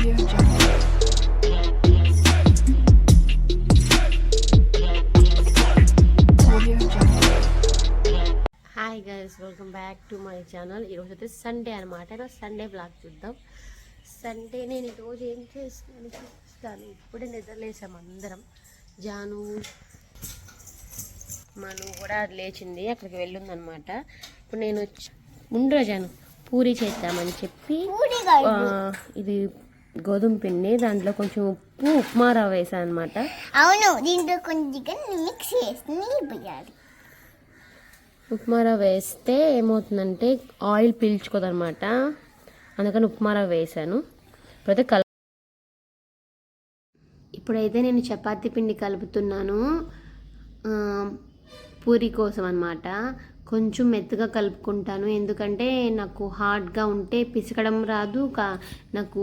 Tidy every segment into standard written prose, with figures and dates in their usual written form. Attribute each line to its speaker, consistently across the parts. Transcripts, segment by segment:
Speaker 1: Audio Jungle. Audio Jungle.
Speaker 2: Hi guys, welcome back to my channel. ఈరోజు అయితే Sunday అనమాట. ఈరోజు సండే బ్లాగ్ చూద్దాం. సండే నేను ఈరోజు ఏం చేస్తున్నాను చూస్తాను. ఇప్పుడే నిద్రలేసాము అందరం. జాను మను కూడా లేచింది, అక్కడికి వెళ్ళిందనమాట. ఇప్పుడు నేను ముందుగా జాను పూరి చేద్దామని చెప్పి ఇది గోధుమ పిండి, దాంట్లో కొంచెం ఉప్పు, ఉప్మా రవ్వ వేసాను అనమాట.
Speaker 3: అవును, దీంట్లో కొంచెం మిక్స్ చేసి పోయాలి.
Speaker 2: ఉప్మా రవ్వ వేస్తే ఏమవుతుందంటే ఆయిల్ పీల్చుకోదనమాట, అందుకని ఉప్మా రవ్వ వేసాను. ఇప్పుడైతే నేను చపాతీ పిండి కలుపుతున్నాను పూరి కోసం అనమాట. కొంచెం మెత్తగా కలుపుకుంటాను, ఎందుకంటే నాకు హార్డ్గా ఉంటే పిసకడం రాదు, నాకు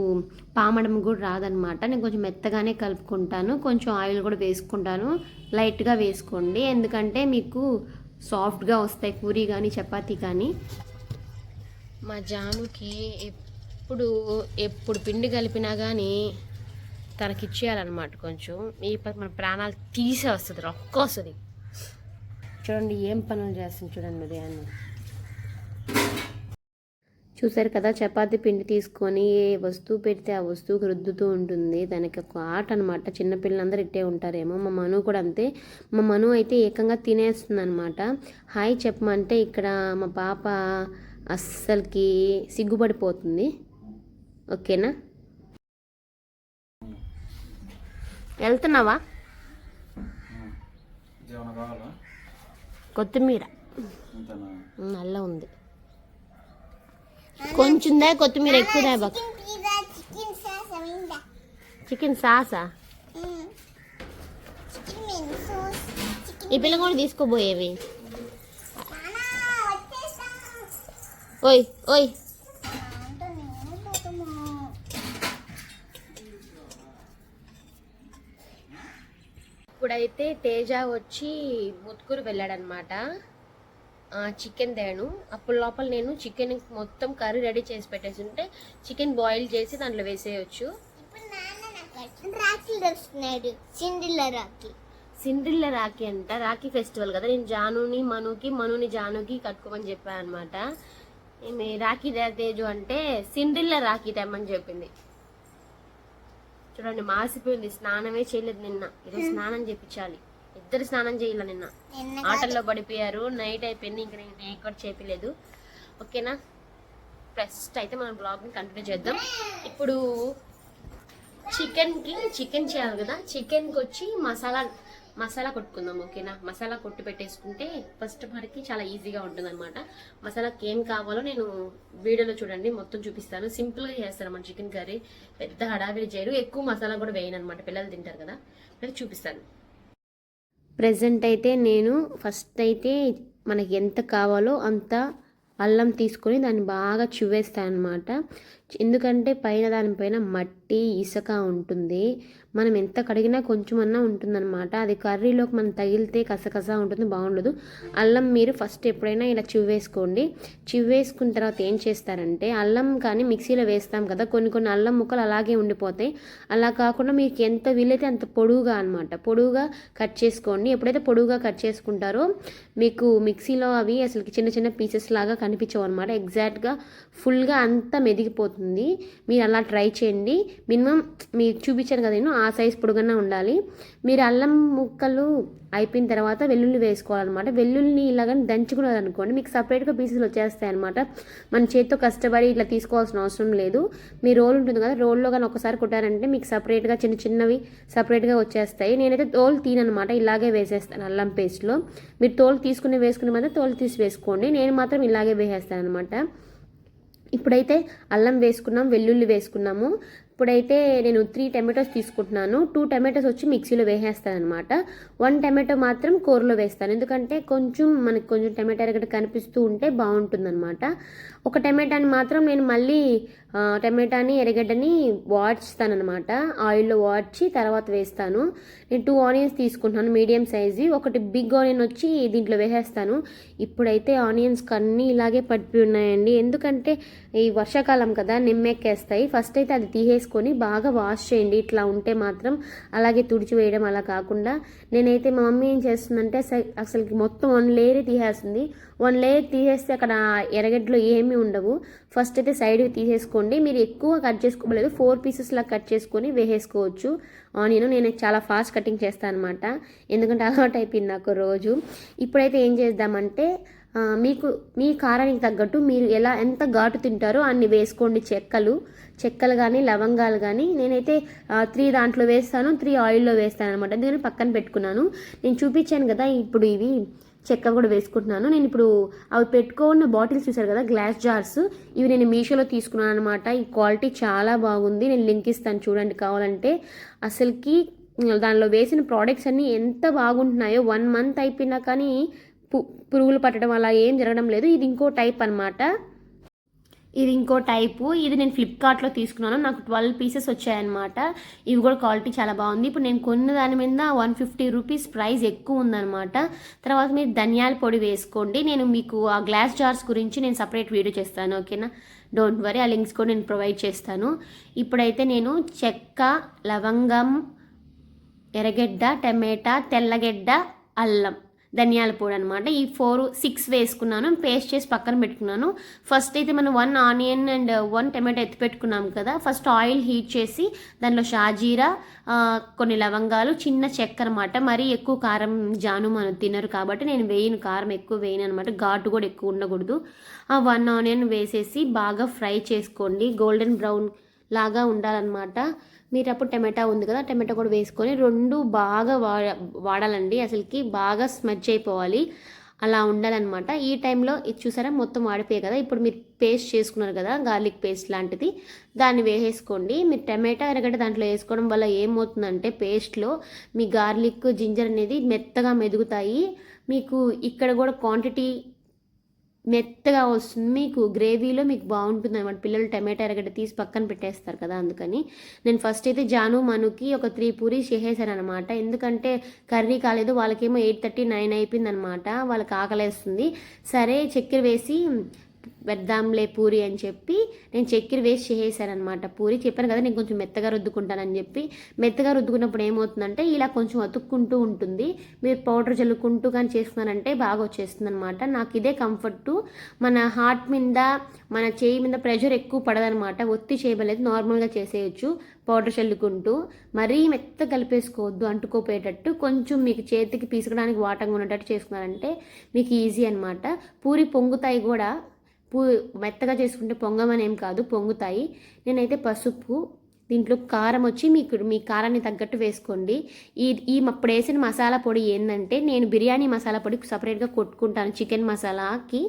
Speaker 2: పామడం కూడా రాదనమాట. నేను కొంచెం మెత్తగానే కలుపుకుంటాను. కొంచెం ఆయిల్ కూడా వేసుకుంటాను, లైట్గా వేసుకోండి, ఎందుకంటే మీకు సాఫ్ట్గా వస్తాయి పూరి కానీ చపాతీ కానీ. మా జానుకి ఎప్పుడు పిండి కలిపినా కానీ తనకిచ్చేయాలన్నమాట. కొంచెం ఈ మన ప్రాణాలు తీసే వస్తుంది, రొక్క వస్తుంది. చూడండి ఏం పనులు చేస్తుంది చూడండి ఉదయాన్నే. చూసారు కదా, చపాతీ పిండి తీసుకొని ఏ వస్తువు పెడితే ఆ వస్తువుకి రుద్దుతూ ఉంటుంది. దానికి ఒక ఆట అనమాట. చిన్నపిల్లలందరూ ఇట్టే ఉంటారేమో. మా మను కూడా అంతే. మా మను అయితే ఏకంగా తినేస్తుంది అనమాట. హాయ్ చెప్పమంటే ఇక్కడ మా పాప అస్సలకి సిగ్గుపడిపోతుంది. ఓకేనా, వెళ్తున్నావా? కొత్తిమీర నల్ల ఉంది, కొంచెందా కొత్తిమీర ఎక్కువదా? బాగా చికెన్ సాసా ఈ పిల్ల కూడా తీసుకోబోయేవి. ఓయ్ ఓయ్, ఇప్పుడైతే తేజ వచ్చి ముత్కూరు వెళ్ళాడనమాట. చికెన్ తేను. అప్పుడు లోపల నేను చికెన్ మొత్తం కర్రీ రెడీ చేసి పెట్టేసి ఉంటే చికెన్ బాయిల్ చేసి దాంట్లో వేసేయచ్చు. సిండ్రిల్లా రాఖీ అంట. రాఖీ ఫెస్టివల్ కదా. నేను జానుని మనుని జానుకి కట్టుకోమని చెప్పాను అనమాట. రాఖీ తేజు అంటే సిండ్రిల్లా రాఖీ తెమ్మని చెప్పింది. చూడండి మాసిపోయింది, స్నానమే చేయలేదు నిన్న. ఈరోజు స్నానం చేయించాలి. ఇద్దరు స్నానం చేయాలి. నిన్న ఆటల్లో పడిపోయారు, నైట్ అయిపోయింది, ఇంకా నేను ఎక్కడ చేపలేదు. ఓకేనా, ఫస్ట్ అయితే మనం బ్లాగ్ని కంటిన్యూ చేద్దాం. ఇప్పుడు చికెన్ చేయాలి కదా. చికెన్కి వచ్చి మసాలా కొట్టుకుందాం. ఓకేనా, మసాలా కొట్టి పెట్టేసుకుంటే ఫస్ట్ మనకి చాలా ఈజీగా ఉంటుంది అనమాట. మసాలాకి ఏం కావాలో నేను వీడియోలో చూడండి, మొత్తం చూపిస్తాను. సింపుల్గా చేస్తాను మన చికెన్ కర్రీ. పెద్ద హడావిడి చేయరు, ఎక్కువ మసాలా కూడా వేయను అనమాట. పిల్లలు తింటారు కదా, అది చూపిస్తాను. ప్రెజెంట్ అయితే నేను ఫస్ట్ అయితే మనకి ఎంత కావాలో అంత అల్లం తీసుకొని దాన్ని బాగా చువ్వేస్తాను అనమాట. ఎందుకంటే పైన దానిపైన మట్టి ఇసుక ఉంటుంది. మనం ఎంత కడిగినా కొంచెమన్నా ఉంటుందన్నమాట. అది కర్రీలోకి మనం తగిలితే కసకస ఉంటుంది, బాగుండదు. అల్లం మీరు ఫస్ట్ ఎప్పుడైనా ఇలా చివ్వేసుకోండి. చివ్వేసుకున్న తర్వాత ఏం చేస్తారంటే, అల్లం కానీ మిక్సీలో వేస్తాం కదా, కొన్ని అల్లం ముక్కలు అలాగే ఉండిపోతాయి. అలా కాకుండా మీకు ఎంత వీలైతే అంత పొడువుగా అనమాట, పొడువుగా కట్ చేసుకోండి. ఎప్పుడైతే పొడువుగా కట్ చేసుకుంటారో మీకు మిక్సీలో అవి అసలు చిన్న చిన్న పీసెస్ లాగా కనిపించవు అనమాట. ఎగ్జాక్ట్గా ఫుల్గా అంతా మెదిగిపోతుంది. మీరు అలా ట్రై చేయండి. మినిమం మీకు చూపించాను కదా నేను, ఆ సైజ్ పొడుగున్నా ఉండాలి. మీరు అల్లం ముక్కలు అయిపోయిన తర్వాత వెల్లుల్లి వేసుకోవాలన్నమాట. వెల్లుల్లిని ఇలాగని దంచుకున్నది అనుకోండి, మీకు సపరేట్గా పీసెస్ వచ్చేస్తాయి అనమాట. మన చేతితో కష్టపడి ఇట్లా తీసుకోవాల్సిన అవసరం లేదు. మీ రోల్ ఉంటుంది కదా, రోల్లో కానీ ఒకసారి కొట్టారంటే మీకు సపరేట్గా చిన్నవి సపరేట్గా వచ్చేస్తాయి. నేనైతే తోలు తీనమాట, ఇలాగే వేసేస్తాను అల్లం పేస్ట్లో. మీరు తోలు వేసుకునే మాత్రం తోలు తీసి వేసుకోండి. నేను మాత్రం ఇలాగే వేసేస్తాను అనమాట. ఇప్పుడైతే అల్లం వేసుకున్నాం, వెల్లుల్లి వేసుకున్నాము. ఇప్పుడైతే నేను 3 టమాటోస్ తీసుకుంటున్నాను. 2 టమాటోస్ వచ్చి మిక్సీలో వేసేస్తాను అనమాట. 1 టమాటో మాత్రం కూరలో వేస్తాను, ఎందుకంటే మనకి కొంచెం టమాటా ఎరగడ్డ కనిపిస్తూ ఉంటే బాగుంటుందన్నమాట. ఒక టమాటాని మాత్రం నేను మళ్ళీ టమాటాని ఎర్రగడ్డని వాడ్స్తానమాట, ఆయిల్లో వాడ్చి తర్వాత వేస్తాను. నేను 2 ఆనియన్స్ తీసుకుంటున్నాను మీడియం సైజు. ఒకటి బిగ్ ఆనియన్ వచ్చి దీంట్లో వేసేస్తాను. ఇప్పుడైతే ఆనియన్స్ అన్నీ ఇలాగే పడిపోయి ఉన్నాయండి, ఎందుకంటే ఈ వర్షాకాలం కదా నిమ్మెక్కేస్తాయి. ఫస్ట్ అయితే అది తీసేసుకొని బాగా వాష్ చేయండి. ఇట్లా ఉంటే మాత్రం అలాగే తుడిచివేయడం అలా కాకుండా, నేనైతే మా మమ్మీ ఏం చేస్తుందంటే అసలుకి మొత్తం 1 లేయర్ తీసేస్తుంది. 1 లేయర్ తీసేస్తే అక్కడ ఎర్రగడ్డలో ఏమీ ఉండవు. ఫస్ట్ అయితే సైడ్ తీసేసుకోండి. మీరు ఎక్కువ కట్ చేసుకోలేదు, 4 పీసెస్లా కట్ చేసుకొని వేసేసుకోవచ్చు. ఆనియన్ నేను చాలా ఫాస్ట్ కటింగ్ చేస్తాను అనమాట, ఎందుకంటే అలవాటు అయిపోయింది నాకు రోజు. ఇప్పుడైతే ఏం చేద్దామంటే మీకు మీ కారానికి తగ్గట్టు మీరు ఎంత ఘాటు తింటారో అన్ని వేసుకోండి. చెక్కలు కానీ లవంగాలు కానీ నేనైతే 3 దాంట్లో వేస్తాను, 3 ఆయిల్లో వేస్తాను అనమాట. ఎందుకంటే పక్కన పెట్టుకున్నాను. నేను చూపించాను కదా, ఇప్పుడు ఇవి చెక్క కూడా వేసుకుంటున్నాను. నేను ఇప్పుడు అవి పెట్టుకున్న బాటిల్స్ చూసారు కదా, గ్లాస్ జార్స్, ఇవి నేను మీషోలో తీసుకున్నాను అనమాట. ఈ క్వాలిటీ చాలా బాగుంది. నేను లింక్ ఇస్తాను చూడండి కావాలంటే. అసలుకి దానిలో వేసిన ప్రోడక్ట్స్ అన్నీ ఎంత బాగుంటున్నాయో. 1 మంత్ అయిపోయినా కానీ పురుగులు పట్టడం అలా ఏం జరగడం లేదు. ఇది ఇంకో టైప్ అనమాట. ఇది నేను ఫ్లిప్కార్ట్లో తీసుకున్నాను. నాకు 12 పీసెస్ వచ్చాయన్నమాట. ఇవి కూడా క్వాలిటీ చాలా బాగుంది. ఇప్పుడు నేను కొన్న దాని మీద 150 రూపీస్ ప్రైస్ ఎక్కువ ఉందన్నమాట. తర్వాత మీరు ధనియాల పొడి వేసుకోండి. నేను మీకు ఆ గ్లాస్ జార్స్ గురించి నేను సపరేట్ వీడియో చేస్తాను, ఓకేనా? డోంట్ వరీ, ఆ లింక్స్ కూడా నేను ప్రొవైడ్ చేస్తాను. ఇప్పుడైతే నేను చెక్క, లవంగం, ఎర్రగడ్డ, టమాటా, తెల్లగడ్డ, అల్లం, ధనియాల పొడి అనమాట, ఈ 6 వేసుకున్నాను. పేస్ట్ చేసి పక్కన పెట్టుకున్నాను. ఫస్ట్ అయితే మనం 1 ఆనియన్ అండ్ 1 టమాటో ఎత్తి పెట్టుకున్నాం కదా, ఫస్ట్ ఆయిల్ హీట్ చేసి దానిలో షాజీరా, కొన్ని లవంగాలు, చిన్న చెక్క అనమాట. మరీ ఎక్కువ కారం జాను మనం తినరు కాబట్టి నేను కారం ఎక్కువ వేయను అనమాట. ఘాటు కూడా ఎక్కువ ఉండకూడదు. ఆ 1 ఆనియన్ వేసేసి బాగా ఫ్రై చేసుకోండి. గోల్డెన్ బ్రౌన్ లాగా ఉండాలన్నమాట. మీరు అప్పుడు టమాటా ఉంది కదా, టమాటా కూడా వేసుకొని 2 బాగా వాడాలండి. అసలుకి బాగా స్మజ్ అయిపోవాలి, అలా ఉండాలన్నమాట. ఈ టైంలో ఇది చూసారా మొత్తం వాడిపోయాయి కదా. ఇప్పుడు మీరు పేస్ట్ చేసుకున్నారు కదా, గార్లిక్ పేస్ట్ లాంటిది, దాన్ని వేసేసుకోండి. మీరు టమాటా ఎర్రగడ్డ దాంట్లో వేసుకోవడం వల్ల ఏమవుతుందంటే పేస్ట్లో మీ గార్లిక్, జింజర్ అనేది మెత్తగా మెదుగుతాయి. మీకు ఇక్కడ కూడా క్వాంటిటీ మెత్తగా వస్తుంది. మీకు గ్రేవీలో మీకు బాగుంటుంది అనమాట. పిల్లలు టమాటా ఎర్రగడ్డ తీసి పక్కన పెట్టేస్తారు కదా, అందుకని నేను ఫస్ట్ అయితే జాను మనుకి ఒక 3 పూరీస్ చేసేసాను అనమాట. ఎందుకంటే కర్రీ కాలేదు, వాళ్ళకేమో 8:30, 9 అయిపోయింది అనమాట. వాళ్ళకి ఆకలేస్తుంది. సరే చక్కెర వేసి పెద్దాంలే పూరి అని చెప్పి నేను చక్కెర వేసి చేసేసాను అనమాట. పూరి చెప్పాను కదా నేను కొంచెం మెత్తగా రుద్దుకుంటానని చెప్పి. మెత్తగా రుద్దుకున్నప్పుడు ఏమవుతుందంటే ఇలా కొంచెం అతుక్కుంటూ ఉంటుంది. మీరు పౌడర్ చల్లుకుంటూ కానీ చేసుకున్నారంటే బాగా వచ్చేస్తుంది అనమాట. నాకు ఇదే కంఫర్టు. మన హార్ట్ మీద, మన చేయి మీద ప్రెషర్ ఎక్కువ పడదనమాట. ఒత్తి చేయలేదు, నార్మల్గా చేసేయచ్చు పౌడర్ చల్లుకుంటూ. మరీ మెత్త కలిపేసుకోవద్దు, అంటుకోపోయేటట్టు. కొంచెం మీకు చేతికి పీసుకోవడానికి వాటంగా ఉన్నట్టు చేసుకున్నారంటే మీకు ఈజీ అనమాట. పూరి పొంగుతాయి కూడా. మెత్తగా చేసుకుంటే పొంగమని ఏం కాదు, పొంగుతాయి. నేనైతే పసుపు, దీంట్లో కారం వచ్చి మీ కారాన్ని తగ్గట్టు వేసుకోండి. అప్పుడు వేసిన మసాలా పొడి ఏంటంటే, నేను బిర్యానీ మసాలా పొడి సపరేట్గా కొట్టుకుంటాను. చికెన్ మసాలాకి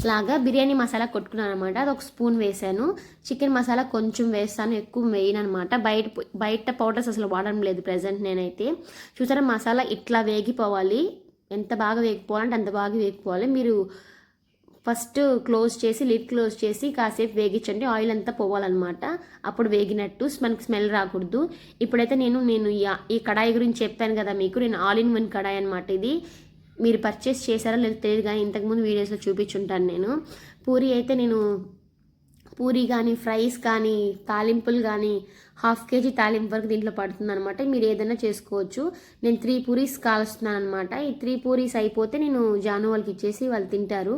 Speaker 2: లాగా బిర్యానీ మసాలా కొట్టుకున్నాను అనమాట. అది 1 స్పూన్ వేసాను. చికెన్ మసాలా కొంచెం వేస్తాను, ఎక్కువ వేయను అనమాట. బయట పౌడర్స్ అసలు వాడడం లేదు ప్రజెంట్ నేనైతే. చూసారా మసాలా ఇట్లా వేగిపోవాలి. ఎంత బాగా వేగిపోవాలంటే అంత బాగా వేగిపోవాలి. మీరు ఫస్ట్ లిడ్ క్లోజ్ చేసి కాసేపు వేగించండి. ఆయిల్ అంతా పోవాలన్నమాట. అప్పుడు వేగినట్టు, మనకి స్మెల్ రాకూడదు. ఇప్పుడైతే నేను ఈ కడాయి గురించి చెప్పాను కదా మీకు, నేను ఆల్ ఇన్ వన్ కడాయి అనమాట. ఇది మీరు పర్చేస్ చేశారో లేదో తెలియదు కానీ ఇంతకుముందు వీడియోస్లో చూపించుంటాను నేను. పూరి కానీ, ఫ్రైస్ కానీ, తాలింపులు కానీ 1/2 kg తాలింపు వరకు దీంట్లో పడుతుంది అనమాట. మీరు ఏదైనా చేసుకోవచ్చు. నేను 3 పూరీస్ కాలుస్తున్నాను అనమాట. ఈ 3 పూరీస్ అయిపోతే నేను జాను వాళ్ళకి ఇచ్చేసి వాళ్ళు తింటారు.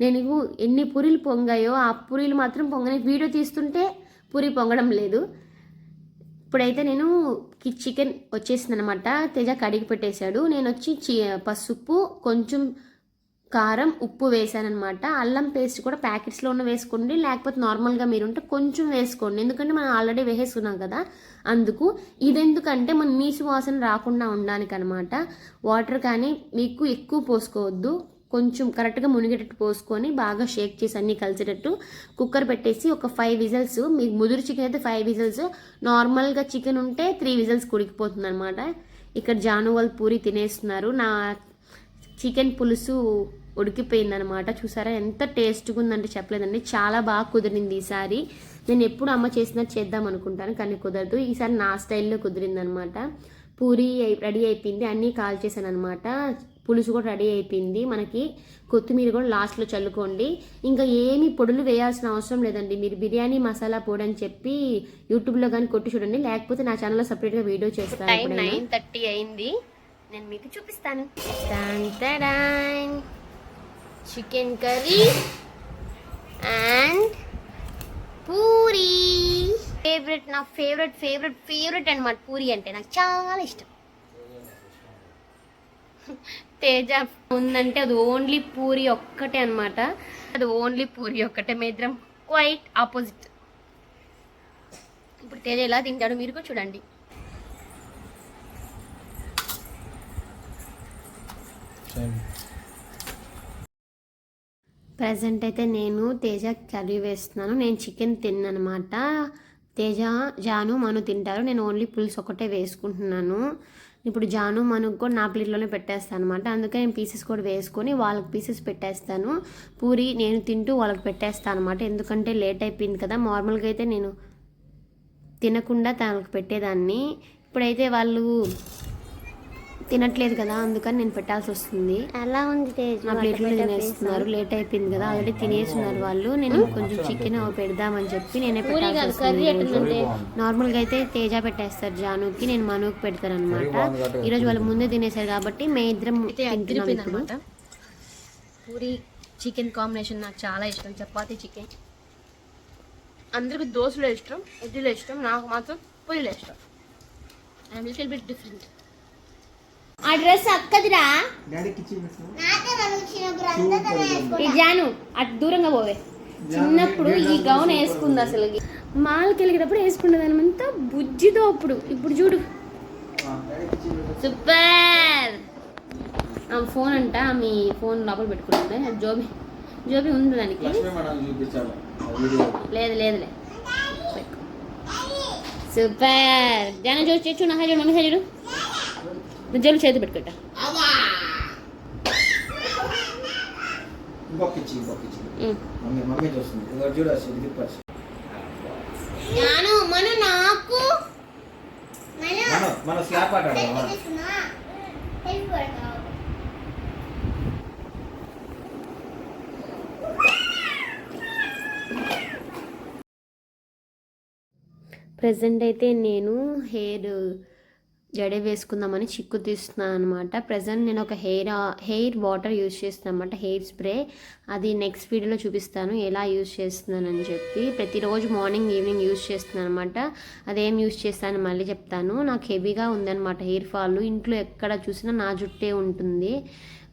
Speaker 2: నేను ఎన్ని పూరీలు పొంగాయో ఆ పూరీలు మాత్రం పొంగని. వీడియో తీస్తుంటే పూరి పొంగడం లేదు. ఇప్పుడైతే నేను చికెన్ వచ్చేసింది అనమాట. తేజ కడిగి పెట్టేశాడు. నేను వచ్చి పసుపు, కొంచెం కారం, ఉప్పు వేసానమాట. అల్లం పేస్ట్ కూడా ప్యాకెట్స్లో ఉన్న వేసుకోండి, లేకపోతే నార్మల్గా మీరు ఉంటే కొంచెం వేసుకోండి. ఎందుకంటే మనం ఆల్రెడీ వేసేసుకున్నాం కదా, అందుకు. ఇదెందుకంటే మన నీసు వాసన రాకుండా ఉండడానికి అనమాట. వాటర్ కానీ మీకు ఎక్కువ పోసుకోవద్దు, కొంచెం కరెక్ట్గా మునిగేటట్టు పోసుకొని బాగా షేక్ చేసి అన్నీ కలిసేటట్టు కుక్కర్ పెట్టేసి ఒక 5 విజిల్స్. మీకు ముదురు చికెన్ అయితే 5 విజిల్స్, నార్మల్గా చికెన్ ఉంటే 3 విజిల్స్ ఉడికిపోతుంది అనమాట. ఇక్కడ జాను వాళ్ళు పూరి తినేస్తున్నారు. నా చికెన్ పులుసు ఉడికిపోయిందనమాట. చూసారా ఎంత టేస్ట్గా ఉందంటే చెప్పలేదండి. చాలా బాగా కుదిరింది ఈసారి. నేను ఎప్పుడు అమ్మ చేసినట్టు చేద్దాం అనుకుంటాను కానీ కుదరదు. ఈసారి నా స్టైల్లో కుదిరిందనమాట. పూరి రెడీ అయిపోయింది, అన్నీ కాల్ చేశాను అనమాట. పులుసు కూడా రెడీ అయిపోయింది. మనకి కొత్తిమీర కూడా లాస్ట్లో చల్లుకోండి. ఇంకా ఏమి పొడులు వేయాల్సిన అవసరం లేదండి. మీరు బిర్యానీ మసాలా పొడి అని చెప్పి యూట్యూబ్లో కానీ కొట్టి చూడండి, లేకపోతే నా ఛానల్లో సపరేట్గా వీడియో చేస్తాను. టైం 9:30 అయింది, నేను మీకు చూపిస్తాను. Chicken curry and puri. నా ఫేవరెట్ అనమాట పూరి అంటే. నాకు చాలా ఇష్టం. తేజ ఉందంటే అది ఓన్లీ పూరి ఒక్కటే అనమాట. మేమిద్దరం క్వైట్ ఆపోజిట్. ఇప్పుడు తేజ ఎలా తింటాడో మీరు కూడా చూడండి. ప్రజెంట్ అయితే నేను తేజ కర్రీ వేస్తున్నాను. నేను చికెన్ తిన్ననమాట. తేజ, జాను, మను తింటారు. నేను ఓన్లీ పులుసు ఒకటే వేసుకుంటున్నాను. ఇప్పుడు జాను, మనుకు కూడా నా ప్లేట్లోనే పెట్టేస్తాను అనమాట. అందుకే నేను పీసెస్ కూడా వేసుకొని వాళ్ళకి పీసెస్ పెట్టేస్తాను. పూరి నేను తింటూ వాళ్ళకి పెట్టేస్తాను అనమాట. ఎందుకంటే లేట్ అయిపోయింది కదా. నార్మల్గా అయితే నేను తినకుండా తనకు పెట్టేదాన్ని. ఇప్పుడైతే వాళ్ళు తినట్లేదు కదా, అందుకని నేను పెట్టాల్సి వస్తుంది.
Speaker 3: ఎలా ఉంది
Speaker 2: నా ప్లేట్లో తినేస్తున్నారు. లేట్ అయిపోయింది కదా, ఆల్రెడీ తినేస్తున్నారు వాళ్ళు. నేను కొంచెం చికెన్ పెడదామని చెప్పి నేనే పెట్టాల్సి. నార్మల్గా అయితే తేజ పెట్టేస్తారు జానుకి, నేను మనుకి పెడతాను అనమాట. ఈరోజు వాళ్ళు ముందే తినేసారు కాబట్టి మేము ఇద్దరం తింటున్నాం ఇప్పుడు. పూరి చికెన్ కాంబినేషన్ నాకు చాలా ఇష్టం. చపాతీ చికెన్. అందరికి దోశలో ఇష్టం, ఇడ్లీలో ఇష్టం. నాకు మాత్రం పూరిలో ఇష్టం. I'm little bit different. ఆ డ్రెస్ అక్కదిరా జాను, అటు దూరంగా పోవే. చిన్నప్పుడు ఈ గౌన్ వేసుకుంది, అసలు మాల్కి వెళ్ళేటప్పుడు వేసుకున్నది అనమంతా బుజ్జితో. ఇప్పుడు చూడు సూపర్. ఫోన్ అంట, మీ ఫోన్ లోపల పెట్టుకుంటుంది. జోబీ ఉంది దానికి. లేదు సూపర్. జాను చూడు నా చూడు, మమ్మీ చూడు. జల్లు చేతి పెట్టుకుంటా. ప్రెసెంట్ అయితే నేను జడ వేసుకుందామని చిక్కు తీస్తున్నాను అనమాట. ప్రజెంట్ నేను ఒక హెయిర్ వాటర్ యూజ్ చేస్తాను అనమాట, హెయిర్ స్ప్రే. అది నెక్స్ట్ వీడియోలో చూపిస్తాను ఎలా యూజ్ చేస్తున్నానని చెప్పి. ప్రతిరోజు మార్నింగ్ ఈవినింగ్ యూజ్ చేస్తున్నాను అనమాట. అదేం యూజ్ చేస్తాను మళ్ళీ చెప్తాను. నాకు హెవీగా ఉందన్నమాట హెయిర్ ఫాల్. ఇంట్లో ఎక్కడ చూసినా నా జుట్టే ఉంటుంది.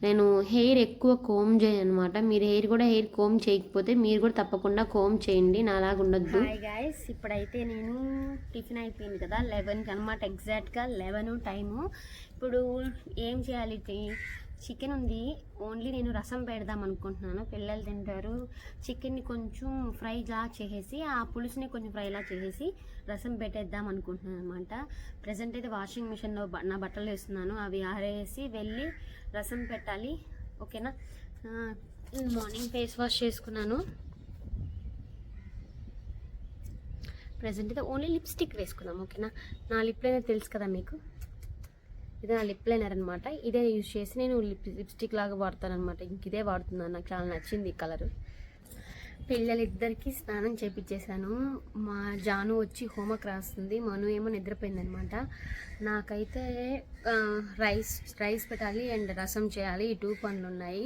Speaker 2: నేను హెయిర్ ఎక్కువ కోమ్ చేయను అనమాట. మీరు హెయిర్ కోమ్ చేయకపోతే మీరు కూడా తప్పకుండా కోమ్ చేయండి, నాలాగా ఉండొద్దు. హాయ్ గైస్, ఇప్పుడైతే నేను టిఫిన్ అయిపోయింది కదా, 11కి అనమాట. ఎగ్జాక్ట్గా 11 టైము. ఇప్పుడు ఏం చేయాలి? చికెన్ ఉంది, ఓన్లీ నేను రసం పెడదాం అనుకుంటున్నాను. పిల్లలు తింటారు. చికెన్ని కొంచెం ఫ్రైలా చేసేసి, ఆ పులుసుని కొంచెం ఫ్రైలా చేసేసి రసం పెట్టేద్దాం అనుకుంటున్నాను అనమాట. ప్రజెంట్ అయితే వాషింగ్ మిషన్లో నా బట్టలు వేస్తున్నాను. అవి ఆరేసి వెళ్ళి రసం పెట్టాలి. ఓకేనా? మార్నింగ్ ఫేస్ వాష్ చేసుకున్నాను. ప్రజెంట్ అయితే ఓన్లీ లిప్స్టిక్ వేసుకుందాం. ఓకేనా? నా లిప్ లైనర్ తెలుసు కదా మీకు, ఇదే నా లిప్ లైనర్ అనమాట. ఇదే యూజ్ చేసి నేను లిప్స్టిక్ లాగా వాడతాను అనమాట. ఇంక ఇదే వాడుతున్నాను, నాకు చాలా నచ్చింది ఈ కలరు. పిల్లలిద్దరికీ స్నానం చేపించేశాను. మా జాను వచ్చి హోంవర్క్ రాస్తుంది, మను ఏమో నిద్రపోయిందనమాట. నాకైతే రైస్ పెట్టాలి అండ్ రసం చేయాలి. ఈ 2 పనులు ఉన్నాయి.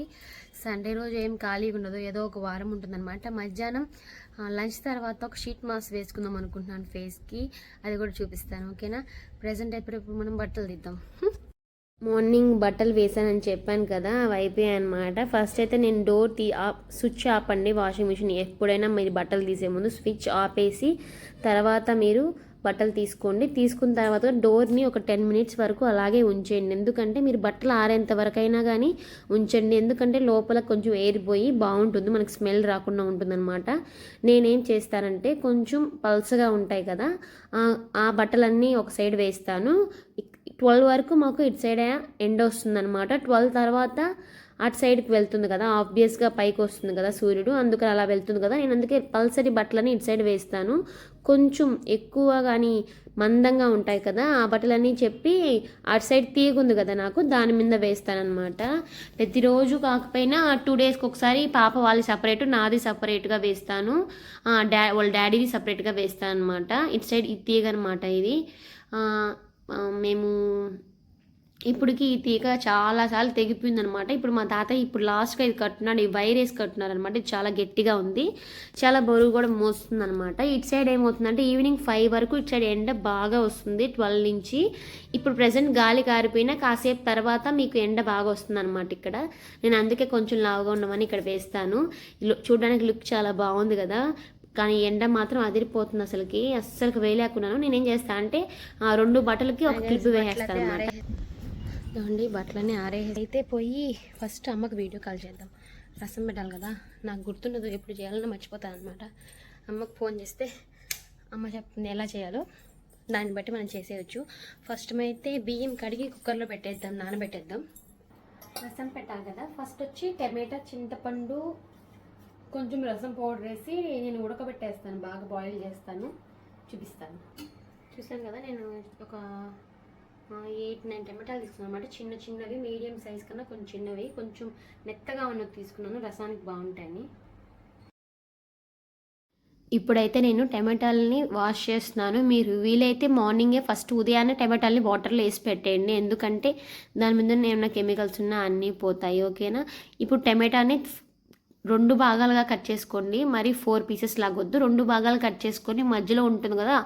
Speaker 2: సండే రోజు ఏం ఖాళీగా ఉండదు, ఏదో ఒక వారం ఉంటుందన్నమాట. మధ్యాహ్నం లంచ్ తర్వాత ఒక షీట్ మాస్క్ వేసుకుందాం అనుకుంటున్నాను ఫేస్కి, అది కూడా చూపిస్తాను. ఓకేనా? ప్రజెంట్ ఎప్పుడెప్పుడు మనం బట్టలు తీద్దాం. మార్నింగ్ బట్టలు వేసానని చెప్పాను కదా, అవి అయిపోయాయి అనమాట. ఫస్ట్ అయితే నేను స్విచ్ ఆపండి వాషింగ్ మిషన్. ఎప్పుడైనా మీరు బట్టలు తీసే ముందు స్విచ్ ఆపేసి తర్వాత మీరు బట్టలు తీసుకోండి. తీసుకున్న తర్వాత డోర్ని ఒక 10 మినిట్స్ వరకు అలాగే ఉంచేయండి. ఎందుకంటే మీరు బట్టలు ఆరేంత వరకు అయినా కానీ ఉంచండి. ఎందుకంటే లోపల కొంచెం ఎయిర్ పోయి బాగుంటుంది, మనకు స్మెల్ రాకుండా ఉంటుందన్నమాట. నేనేం చేస్తానంటే కొంచెం పల్సగా ఉంటాయి కదా, ఆ బట్టలన్నీ ఒక సైడ్ వేస్తాను. 12 వరకు మాకు ఇటు సైడ్ ఎండ్ వస్తుందన్నమాట. 12 తర్వాత అటు సైడ్కి వెళ్తుంది కదా, ఆబ్వియస్గా పైకి వస్తుంది కదా సూర్యుడు, అందుకని అలా వెళ్తుంది కదా. నేను అందుకే పల్సరి బట్టలని ఇటు సైడ్ వేస్తాను. కొంచెం ఎక్కువ కానీ మందంగా ఉంటాయి కదా, ఆ బట్టలన్నీ చెప్పి అటు సైడ్ తీయగుంది కదా నాకు, దాని మీద వేస్తానన్నమాట. ప్రతిరోజు కాకపోయినా 2 డేస్కి ఒకసారి పాప వాళ్ళది సపరేటు, నాది సపరేట్గా వేస్తాను. వాళ్ళ డాడీది సపరేట్గా వేస్తాను అనమాట. ఇటు సైడ్ ఇది తీయగనమాట ఇది. మేము ఇప్పటికి ఈ తీగ చాలాసార్లు తెగిపోయింది అనమాట. ఇప్పుడు మా తాతయ్య ఇప్పుడు లాస్ట్గా ఇది కట్టున్నాడు, ఈ వైర్ వేసి కట్టున్నారు అనమాట. ఇది చాలా గట్టిగా ఉంది, చాలా బరువు కూడా మోస్తుంది అనమాట. ఇటు సైడ్ ఏమవుతుందంటే ఈవినింగ్ 5 వరకు ఇటు సైడ్ ఎండ బాగా వస్తుంది, 12 నుంచి. ఇప్పుడు ప్రజెంట్ గాలి కారిపోయినా కాసేపు తర్వాత మీకు ఎండ బాగా వస్తుంది అనమాట ఇక్కడ. నేను అందుకే కొంచెం లావుగా ఉండమని ఇక్కడ వేస్తాను. చూడడానికి లుక్ చాలా బాగుంది కదా, కానీ ఎండ మాత్రం అదిరిపోతుంది అసలుకి, అస్సలు వేయలేకున్నాను. నేనేం చేస్తాను అంటే 2 బట్టలకి ఒక క్లిప్ వేసేస్తాను అనమాట. ఇవ్వండి బట్టలన్నీ అయితే పోయి ఫస్ట్ అమ్మకు వీడియో కాల్ చేద్దాం. రసం పెట్టాలి కదా, నాకు గుర్తుండదు, ఎప్పుడు చేయాలని మర్చిపోతాను అనమాట. అమ్మకు ఫోన్ చేస్తే అమ్మ చెప్తుంది ఎలా చేయాలో, దాన్ని బట్టి మనం చేసేయచ్చు. ఫస్ట్ అయితే బియ్యం కడిగి కుక్కర్లో పెట్టేద్దాం, నానబెట్టేద్దాం. రసం పెట్టాలి కదా, ఫస్ట్ వచ్చి టమాటా, చింతపండు, కొంచెం రసం పౌడర్ వేసి నేను ఉడకబెట్టేస్తాను, బాగా బాయిల్ చేస్తాను, చూపిస్తాను. చూసాను కదా, నేను ఒక 8-9 టమాటాలు తీసుకున్నాను అనమాట. చిన్న చిన్నవి, మీడియం సైజ్ కన్నా కొంచెం చిన్నవి, కొంచెం మెత్తగా ఉన్నది తీసుకున్నాను, రసానికి బాగుంటాయని. ఇప్పుడైతే నేను టమాటాలని వాష్ చేస్తున్నాను. మీరు వీలైతే మార్నింగే ఫస్ట్ ఉదయాన్నే టమాటాలని వాటర్లో వేసి పెట్టేయండి, ఎందుకంటే దాని మీద ఏమైనా కెమికల్స్ ఉన్నా అన్నీ పోతాయి, ఓకేనా. ఇప్పుడు టమాటాని 2 భాగాలుగా కట్ చేసుకోండి, మరి 4 పీసెస్ లాగొద్దు. 2 భాగాలు కట్ చేసుకొని మధ్యలో ఉంటుంది కదా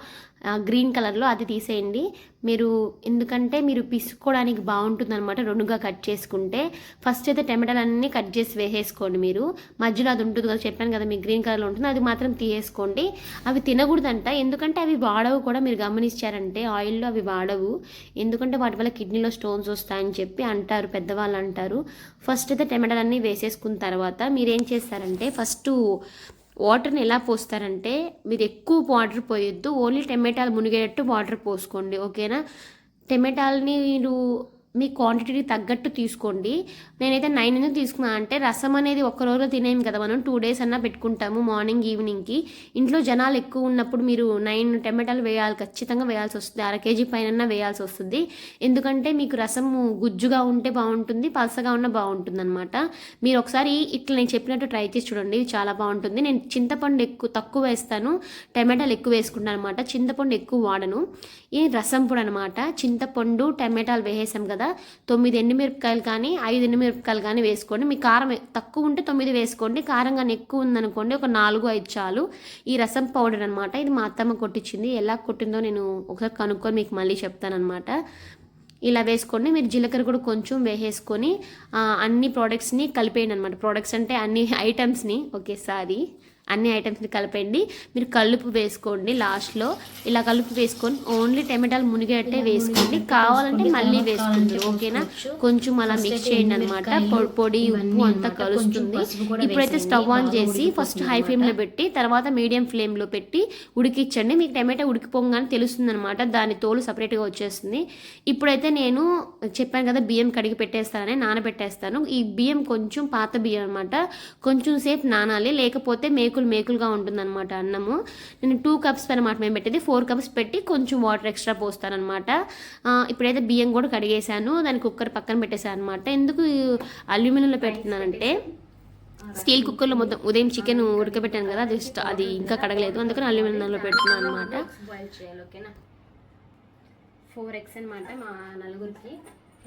Speaker 2: గ్రీన్ కలర్లో, అది తీసేయండి మీరు, ఎందుకంటే మీరు పిసుకోవడానికి బాగుంటుంది అనమాట 2గా కట్ చేసుకుంటే. ఫస్ట్ అయితే టమాటాలు అన్నీ కట్ చేసి వేసేసుకోండి మీరు, మధ్యలో అది ఉంటుంది కదా చెప్పాను కదా మీకు గ్రీన్ కలర్లో ఉంటుంది, అది మాత్రం తీసేసుకోండి. అవి తినకూడదంట, ఎందుకంటే అవి వాడవు కూడా, మీరు గమనించారంటే ఆయిల్లో అవి వాడవు, ఎందుకంటే వాటి వల్ల కిడ్నీలో స్టోన్స్ వస్తాయని చెప్పి అంటారు, పెద్దవాళ్ళు అంటారు. ఫస్ట్ అయితే టమాటాలు అన్నీ వేసేసుకున్న తర్వాత మీరు ఏం చేస్తారంటే, ఫస్ట్ వాటర్ని ఎలా పోస్తారంటే మీరు ఎక్కువ వాటర్ పోయొద్దు, ఓన్లీ టమాటాలు మునిగేటట్టు వాటర్ పోసుకోండి, ఓకేనా. టమాటాలని మీరు మీ క్వాంటిటీకి తగ్గట్టు తీసుకోండి. నేనైతే 9 ఎందుకు తీసుకున్నాను అంటే, రసం అనేది ఒక్క రోజులో తినేం కదా, మనం 2 డేస్ అన్నా పెట్టుకుంటాము, మార్నింగ్ ఈవినింగ్కి. ఇంట్లో జనాలు ఎక్కువ ఉన్నప్పుడు మీరు 9 టమాటాలు వేయాలి, ఖచ్చితంగా వేయాల్సి వస్తుంది, 1/2 కేజీ పైన వేయాల్సి వస్తుంది. ఎందుకంటే మీకు రసం గుజ్జుగా ఉంటే బాగుంటుంది, పలసగా ఉన్న బాగుంటుంది అనమాట. మీరు ఒకసారి ఇట్లా నేను చెప్పినట్టు ట్రై చేసి చూడండి, చాలా బాగుంటుంది. నేను చింతపండు తక్కువ వేస్తాను, టమాటాలు ఎక్కువ వేసుకుంటాను అనమాట, చింతపండు ఎక్కువ వాడను. ఈ రసం పొడి అనమాట, చింతపండు టమాటాలు వేసేసాం కదా, 9 ఎండుమిరపకాయలు కానీ 5 ఎండుమిరపకాయలు కానీ వేసుకోండి. మీ కారం తక్కువ ఉంటే 9 వేసుకోండి, కారం కానీ ఎక్కువ ఉందనుకోండి ఒక 4-5 చాలు. ఈ రసం పౌడర్ అనమాట, ఇది మా అత్తమ్మ కొట్టించింది, ఎలా కొట్టిందో నేను ఒకసారి కనుక్కొని మీకు మళ్ళీ చెప్తానమాట. ఇలా వేసుకోండి. మీరు జీలకర్ర కూడా కొంచెం వేసేసుకొని అన్ని ప్రోడక్ట్స్ని కలిపేయండి అనమాట. ప్రోడక్ట్స్ అంటే అన్ని ఐటమ్స్ని ఒకేసారి అన్ని ఐటమ్స్ని కలిపండి. మీరు కలుపు వేసుకోండి లాస్ట్లో, ఇలా కలుపు వేసుకొని ఓన్లీ టమాటాలు మునిగేట్టే వేసుకోండి, కావాలంటే మళ్ళీ వేసుకోండి, ఓకేనా. కొంచెం అలా మిక్స్ చేయండి అనమాట, పొడి ఉప్పు అంతా కలుస్తుంది. ఇప్పుడైతే స్టవ్ ఆన్ చేసి ఫస్ట్ హై ఫ్లేమ్లో పెట్టి తర్వాత మీడియం ఫ్లేమ్లో పెట్టి ఉడికించండి. మీకు టమాటా ఉడికిపోగానే తెలుస్తుంది అనమాట, దాని తోలు సపరేట్గా వచ్చేస్తుంది. ఇప్పుడైతే నేను చెప్పాను కదా బియ్యం కడిగి పెట్టేస్తానని, నానబెట్టేస్తాను. ఈ బియ్యం కొంచెం పాత బియ్యం అనమాట, కొంచెం సేపు నానాలి, లేకపోతే మేకులుగా ఉంటుందన్నమాట అన్నము. నేను 2 కప్స్ అనమాట మేము పెట్టేది, 4 కప్స్ పెట్టి కొంచెం వాటర్ ఎక్స్ట్రా పోస్తానమాట. ఇప్పుడైతే బియ్యం కూడా కడిగేసాను, దాని కుక్కర్ పక్కన పెట్టేసాను అనమాట. ఎందుకు అల్యూమినియంలో పెడుతున్నానంటే, స్టీల్ కుక్కర్లో మొత్తం ఉదయం చికెన్ ఉడకబెట్టాను కదా, అది ఇంకా కడగలేదు, అందుకని అల్యూమినియంలో పెడుతున్నాను అనమాట. బాయిల్ చేయాలి, ఓకేనా. 4 ఎగ్స్ అనమాట మా నలుగురికి.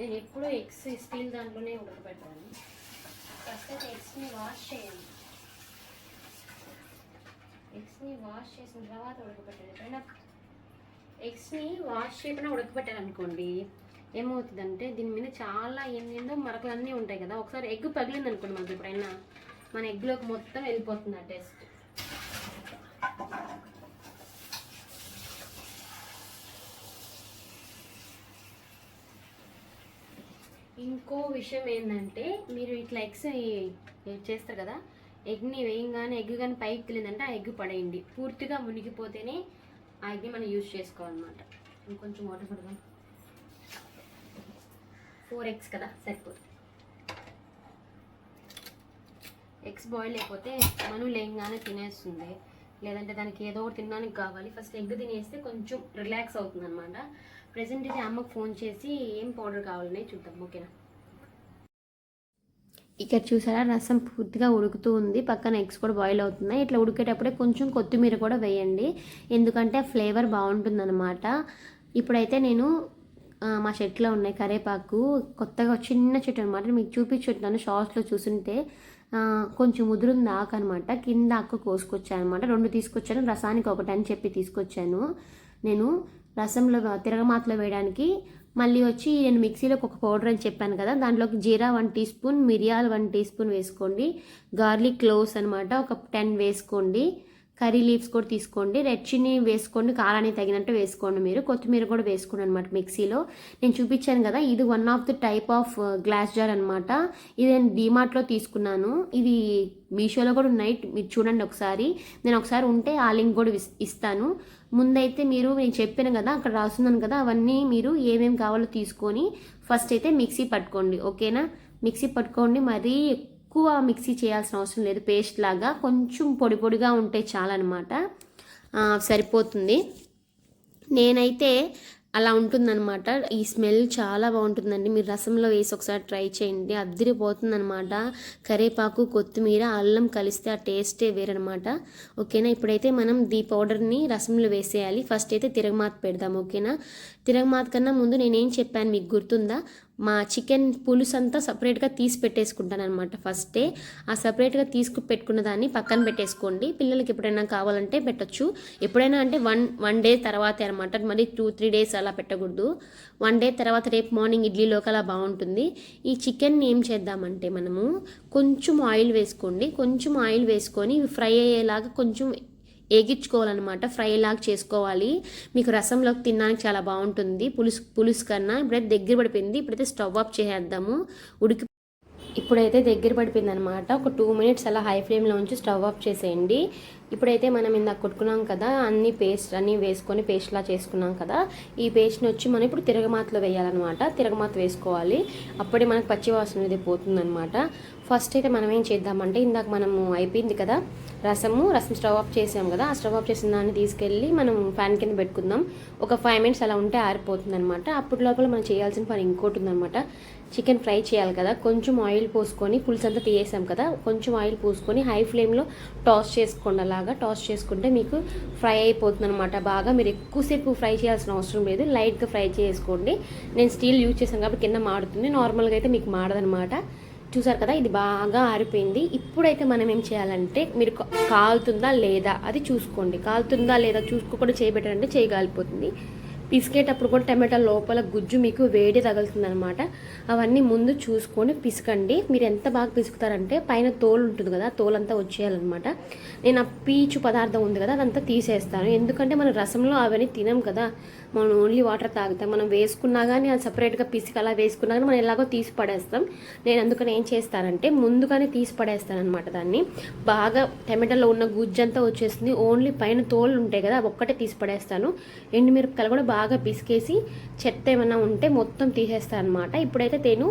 Speaker 2: నేను ఎప్పుడూ ఎగ్స్ స్టీల్ దాంట్లోనే ఉడకబెడతాను. ఫస్ట్ అయితే ఎగ్స్ని వాష్ చేయండి, ఎగ్స్ని వాష్ చేసిన తర్వాత ఉడకబెట్టాలి. ఎప్పుడైనా ఎగ్స్ని వాష్ చేయకుండా ఉడకబెట్టాలనుకోండి ఏమవుతుందంటే, దీని మీద చాలా ఏందో మరకలన్నీ ఉంటాయి కదా, ఒకసారి ఎగ్ పగిలింది అనుకోండి మనకి, ఎప్పుడైనా మన ఎగ్లోకి మొత్తం వెళ్ళిపోతుంది ఆ టేస్ట్. ఇంకో విషయం ఏంటంటే, మీరు ఇట్లా ఎగ్స్ చేస్తారు కదా, ఎగ్ని వేయంగానే ఎగ్ కానీ పైకి తెలియదంటే ఆ ఎగ్ పడేయండి, పూర్తిగా మునిగిపోతేనే ఆ ఎగ్ని మనం యూజ్ చేసుకోవాలన్నమాట. ఇంకొంచెం వాటర్ పడదాం, 4 ఎగ్స్ కదా సరిపోతుంది. ఎగ్స్ బాయిల్ అయిపోతే మనం లేయంగానే తినేస్తుంది, లేదంటే దానికి ఏదో ఒకటి తినడానికి కావాలి. ఫస్ట్ ఎగ్ తినేస్తే కొంచెం రిలాక్స్ అవుతుంది అనమాట. ప్రెసెంట్ అయితే అమ్మకు ఫోన్ చేసి ఏం పౌడర్ కావాలని చూద్దాం, ఓకేనా. ఇక్కడ చూసారా రసం పూర్తిగా ఉడుకుతూ ఉంది, పక్కన ఎగ్స్ కూడా బాయిల్ అవుతున్నాయి. ఇట్లా ఉడికేటప్పుడే కొంచెం కొత్తిమీర కూడా వేయండి, ఎందుకంటే ఫ్లేవర్ బాగుంటుందన్నమాట. ఇప్పుడైతే నేను మా చెట్లో ఉన్నాయి కరివేపాకు, కొత్తగా చిన్న చెట్టు అనమాట, మీకు చూపించుంటాను షార్ట్స్లో చూసుంటే. కొంచెం ముదురుంది ఆకు అనమాట, కింద ఆకు కోసుకొచ్చాను అనమాట. 2 తీసుకొచ్చాను, రసానికి ఒకటి అని చెప్పి తీసుకొచ్చాను. నేను రసంలో తిరగమాతలో వేయడానికి మళ్ళీ వచ్చి నేను మిక్సీలోకి ఒక పౌడర్ అని చెప్పాను కదా, దాంట్లోకి జీరా 1 టీ స్పూన్, మిరియాలు 1 టీ స్పూన్ వేసుకోండి, గార్లిక్ క్లోవ్స్ అనమాట ఒక 10 వేసుకోండి, కర్రీ లీవ్స్ కూడా తీసుకోండి, రెడ్ చిల్లీ వేసుకోండి, కారానికి తగినట్టు వేసుకోండి, మీరు కొత్తిమీర కూడా వేసుకోండి అనమాట మిక్సీలో. నేను చూపించాను కదా, ఇది 1 of the type of glass jar అనమాట. ఇది నేను డీమార్ట్లో తీసుకున్నాను, ఇది మీషోలో కూడా ఉన్నాయి, మీరు చూడండి ఒకసారి. నేను ఒకసారి ఉంటే ఆ లింక్ కూడా ఇస్తాను. ముందైతే మీరు నేను చెప్పాను కదా, అక్కడ రాస్తున్నాను కదా, అవన్నీ మీరు ఏమేమి కావాలో తీసుకొని ఫస్ట్ అయితే మిక్సీ పట్టుకోండి, ఓకేనా. మిక్సీ పట్టుకోండి, మరీ ఎక్కువ మిక్సీ చేయాల్సిన అవసరం లేదు, పేస్ట్ లాగా కొంచెం పొడి పొడిగా ఉంటే చాలన్నమాట, సరిపోతుంది. నేనైతే అలా ఉంటుందన్నమాట. ఈ స్మెల్ చాలా బాగుంటుందండి, మీరు రసంలో వేసి ఒకసారి ట్రై చేయండి, అద్దరిపోతుందన్నమాట. కరివేపాకు, కొత్తిమీర, అల్లం కలిస్తే ఆ టేస్టే వేరనమాట, ఓకేనా. ఇప్పుడైతే మనం ఈ పౌడర్ని రసంలో వేసేయాలి. ఫస్ట్ అయితే తిరగమాత పెడదాం, ఓకేనా. తిరగమాత కన్నా ముందు నేనేం చెప్పాను మీకు గుర్తుందా, మా చికెన్ పులుసు అంతా సపరేట్గా తీసి పెట్టేసుకుంటాను అనమాట ఫస్టే. ఆ సపరేట్గా పెట్టుకున్న దాన్ని పక్కన పెట్టేసుకోండి, పిల్లలకి ఎప్పుడైనా కావాలంటే పెట్టచ్చు. ఎప్పుడైనా అంటే వన్ డే తర్వాతే అనమాట, మరి 2-3 డేస్ అలా పెట్టకూడదు. 1 డే తర్వాత రేపు మార్నింగ్ ఇడ్లీలోకి అలా బాగుంటుంది. ఈ చికెన్ ఏం చేద్దామంటే మనము కొంచెం ఆయిల్ వేసుకోండి, కొంచెం ఆయిల్ వేసుకొని ఫ్రై అయ్యేలాగా కొంచెం ఏగించుకోవాలన్నమాట, ఫ్రై లాగా చేసుకోవాలి. మీకు రసంలోకి తినడానికి చాలా బాగుంటుంది, పులుసు కన్నా. ఇప్పుడైతే దగ్గర పడిపోయింది, ఇప్పుడైతే స్టవ్ ఆఫ్ చేసేద్దాము. ఇప్పుడైతే దగ్గర పడిపోయింది అనమాట. ఒక 2 మినిట్స్ అలా హై ఫ్లేమ్లో ఉంచి స్టవ్ ఆఫ్ చేసేయండి. ఇప్పుడైతే మనం ఇందాక కొట్టుకున్నాం కదా, అన్నీ వేసుకొని పేస్ట్లా చేసుకున్నాం కదా, ఈ పేస్ట్ని వచ్చి మనం ఇప్పుడు తిరగమాతలో వేయాలన్నమాట. తిరగమాత వేసుకోవాలి, అప్పుడే మనకు పచ్చివాసన అనేది పోతుందన్నమాట. ఫస్ట్ అయితే మనం ఏం చేద్దామంటే, ఇందాక మనము అయిపోయింది కదా రసం స్టవ్ ఆఫ్ చేసాం కదా, ఆ స్టవ్ ఆఫ్ చేసిన దాన్ని తీసుకెళ్ళి మనం ఫ్యాన్ కింద పెట్టుకుందాం. ఒక 5 మినిట్స్ అలా ఉంటే ఆరిపోతుంది అనమాట. అప్పుడు లోపల మనం చేయాల్సిన పని ఇంకోటి ఉందన్నమాట. చికెన్ ఫ్రై చేయాలి కదా, కొంచెం ఆయిల్ పోసుకొని, పులుసు అంతా తీసేసాం కదా, కొంచెం ఆయిల్ పోసుకొని హై ఫ్లేమ్లో టాస్ చేసుకోండి. అలాగా టాస్ చేసుకుంటే మీకు ఫ్రై అయిపోతుంది అనమాట బాగా. మీరు ఎక్కువసేపు ఫ్రై చేయాల్సిన అవసరం లేదు, లైట్గా ఫ్రై చేసుకోండి. నేను స్టీల్ యూజ్ చేశాను కాబట్టి కింద మాడుతుంది, నార్మల్గా అయితే మీకు మాడదనమాట. చూసారు కదా, ఇది బాగా ఆరిపోయింది. ఇప్పుడైతే మనం ఏం చేయాలంటే, మీరు కాలుతుందా లేదా అది చూసుకోండి. కాలుతుందా లేదా చూసుకోకుండా చేయబెట్టారంటే చేయగాలిపోతుంది. పిసికేటప్పుడు కూడా టమాటా లోపల గుజ్జు మీకు వేడి తగులుతుంది అనమాట. అవన్నీ ముందు చూసుకొని పిసకండి. మీరు ఎంత బాగా పిసుకుతారంటే, పైన తోలు ఉంటుంది కదా, తోలంతా వచ్చేయాలన్నమాట. నేను ఆ పీచు పదార్థం ఉంది కదా, అదంతా తీసేస్తాను, ఎందుకంటే మనం రసంలో అవన్నీ తినం కదా, మనం ఓన్లీ వాటర్ తాగుతాం. మనం వేసుకున్నా కానీ అది సపరేట్గా పిసికి అలా వేసుకున్నా కానీ మనం ఎలాగో తీసి పడేస్తాం. నేను అందుకని ఏం చేస్తానంటే ముందుగానే తీసి పడేస్తాను అనమాట. దాన్ని బాగా టమాటాలో ఉన్న గుజ్జంతా వచ్చేస్తుంది, ఓన్లీ పైన తోలు ఉంటాయి కదా అవి ఒక్కటే తీసి పడేస్తాను. ఎండుమిరపకాయలు కూడా బాగా పిసికేసి చెత్త ఏమైనా ఉంటే మొత్తం తీసేస్తాను అనమాట. ఇప్పుడైతే నేను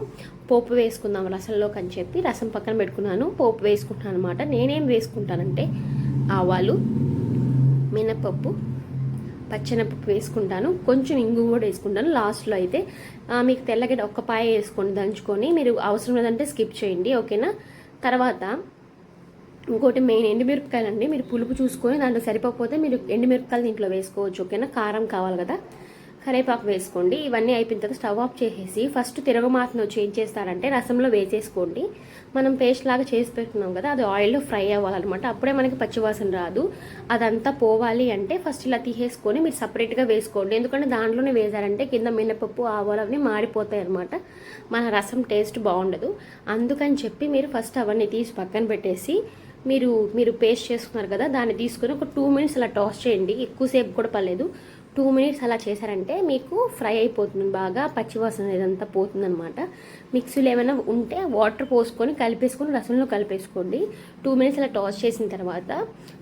Speaker 2: పోపు వేసుకుందాం రసంలోకి అని చెప్పి రసం పక్కన పెట్టుకున్నాను, పోపు వేసుకుంటాను అనమాట. నేనేం వేసుకుంటానంటే ఆవాలు, మినపప్పు, పచ్చెనపప్పు వేసుకుంటాను, కొంచెం ఇంగు కూడా వేసుకుంటాను లాస్ట్లో. అయితే మీకు తెల్లగడ్డ ఒక్క పాయ వేసుకోండి దంచుకొని, మీరు అవసరం లేదంటే స్కిప్ చేయండి, ఓకేనా. తర్వాత ఇంకోటి మెయిన్ ఎండుమిరపకాయలు అండి, మీరు పులుపు చూసుకొని దాంట్లో సరిపోకపోతే మీరు ఎండుమిరపకాయలు దీంట్లో వేసుకోవచ్చు, ఓకేనా. కారం కావాలి కదా, కరివేపాకు వేసుకోండి. ఇవన్నీ అయిపోయిన తర్వాత స్టవ్ ఆఫ్ చేసేసి ఫస్ట్ తిరగమాతను వచ్చి ఏం చేస్తారంటే రసంలో వేసేసుకోండి. మనం పేస్ట్ లాగా చేసి పెట్టుకున్నాం కదా, అది ఆయిల్లో ఫ్రై అవ్వాలన్నమాట, అప్పుడే మనకి పచ్చివాసన రాదు. అదంతా పోవాలి అంటే ఫస్ట్ ఇలా తీసేసుకొని మీరు సపరేట్గా వేసుకోండి, ఎందుకంటే దాంట్లోనే వేసారంటే కింద మినపప్పు ఆవాలు అవన్నీ మాడిపోతాయి అనమాట, మన రసం టేస్ట్ బాగుండదు. అందుకని చెప్పి మీరు ఫస్ట్ అవన్నీ తీసి పక్కన పెట్టేసి మీరు పేస్ట్ చేసుకున్నారు కదా, దాన్ని తీసుకొని ఒక 2 మినిట్స్ అలా టాస్ చేయండి, ఎక్కువసేపు కూడా పర్లేదు. 2 మినిట్స్ అలా చేశారంటే మీకు ఫ్రై అయిపోతుంది బాగా, పచ్చివాసన ఇదంతా పోతుందన్నమాట. మిక్సీలో ఏమైనా ఉంటే వాటర్ పోసుకొని కలిపేసుకొని రసంలో కలిపేసుకోండి. 2 మినిట్స్ అలా టాస్ చేసిన తర్వాత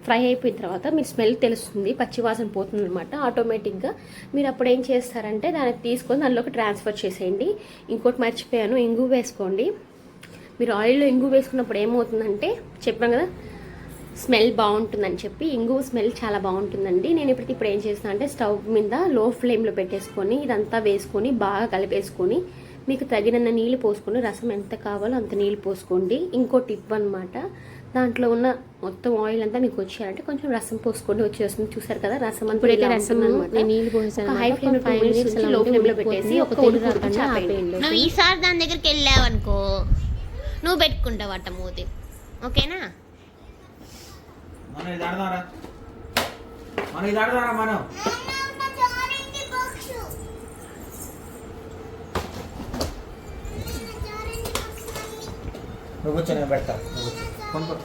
Speaker 2: ఫ్రై అయిపోయిన తర్వాత మీరు స్మెల్ తెలుస్తుంది, పచ్చివాసన పోతుందన్నమాట ఆటోమేటిక్గా. మీరు అప్పుడు ఏం చేస్తారంటే దాన్ని తీసుకొని దానిలోకి ట్రాన్స్ఫర్ చేసేయండి. ఇంకోటి మర్చిపోయాను, ఇంగు వేసుకోండి. మీరు ఆయిల్లో ఇంగు వేసుకున్నప్పుడు ఏమవుతుందంటే చెప్పాను కదా, స్మెల్ బాగుంటుందని చెప్పి ఇంగువ స్మెల్ చాలా బాగుంటుందండి. నేను ఇప్పుడు ఏం చేస్తాను అంటే స్టవ్ మీద లో ఫ్లేమ్లో పెట్టేసుకొని ఇదంతా వేసుకొని బాగా కలిపేసుకొని మీకు తగినంత నీళ్ళు పోసుకొని రసం ఎంత కావాలో అంత నీళ్ళు పోసుకోండి. ఇంకో టిప్ అనమాట, దాంట్లో ఉన్న మొత్తం ఆయిల్ అంతా మీకు వచ్చేయాలంటే కొంచెం రసం పోసుకోండి, వచ్చేస్తుంది. చూసారు కదా రసం అంతా
Speaker 1: ఇప్పుడైతే రసం నీళ్ళు పోసేసాను.
Speaker 2: హై ఫ్లేమ్ 5 మినిట్స్ లో ఫ్లేమ్లో పెట్టేసి ఒక ఉడుకు ఆపేయండి.
Speaker 3: నువ్వు ఈసారి దాని దగ్గరికి వెళ్ళావనుకో నువ్వు పెట్టుకుంటావు అట్ట మూతి, ఓకేనా?
Speaker 4: మనం ఇది ఆడదాంరా, మనం నువ్వు కూర్చో, నేను పెడతా. నువ్వు కూర్చో. కొనుక్కో.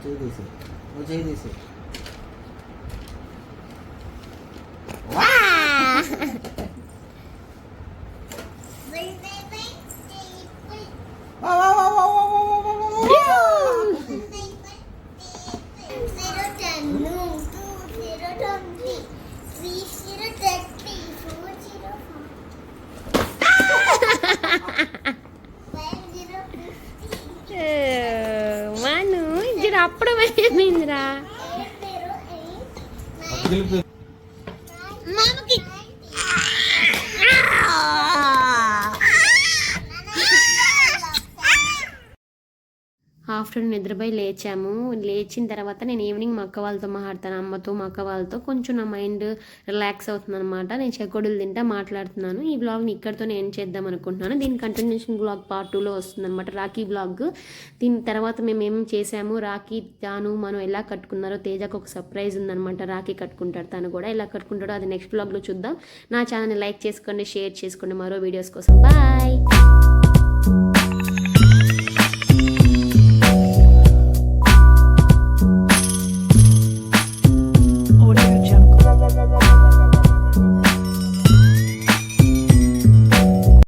Speaker 4: చేయి తీసి, నువ్వు చేయి తీసి.
Speaker 2: మను ఇది అప్పుడు ఏమైందిరా?
Speaker 4: అదిలిపి.
Speaker 3: మామకి
Speaker 2: ఆఫ్టర్నూన్ నిద్రపోయి లేచాము. లేచిన తర్వాత నేను ఈవినింగ్ మా అక్క వాళ్ళతో మాట్లాడతాను, అమ్మతో మా అక్క వాళ్ళతో. కొంచెం నా మైండ్ రిలాక్స్ అవుతుంది అనమాట. నేను చెకోడీలు తింటా మాట్లాడుతున్నాను. ఈ బ్లాగ్ని ఇక్కడితో నేను చేద్దాం అనుకుంటున్నాను. దీని కంటిన్యూషన్ బ్లాగ్ పార్ట్ 2లో వస్తుంది అనమాట, రాఖీ బ్లాగ్. దీని తర్వాత మేము ఏం చేసాము, రాఖీ తాను మనం ఎలా కట్టుకున్నారో, తేజకు ఒక సర్ప్రైజ్ ఉందనమాట. రాఖీ కట్టుకుంటాడు తను కూడా, ఎలా కట్టుకుంటాడో అది నెక్స్ట్ బ్లాగ్లో చూద్దాం. నా ఛానల్ని లైక్ చేసుకోండి, షేర్ చేసుకోండి మరో వీడియోస్ కోసం. బాయ్.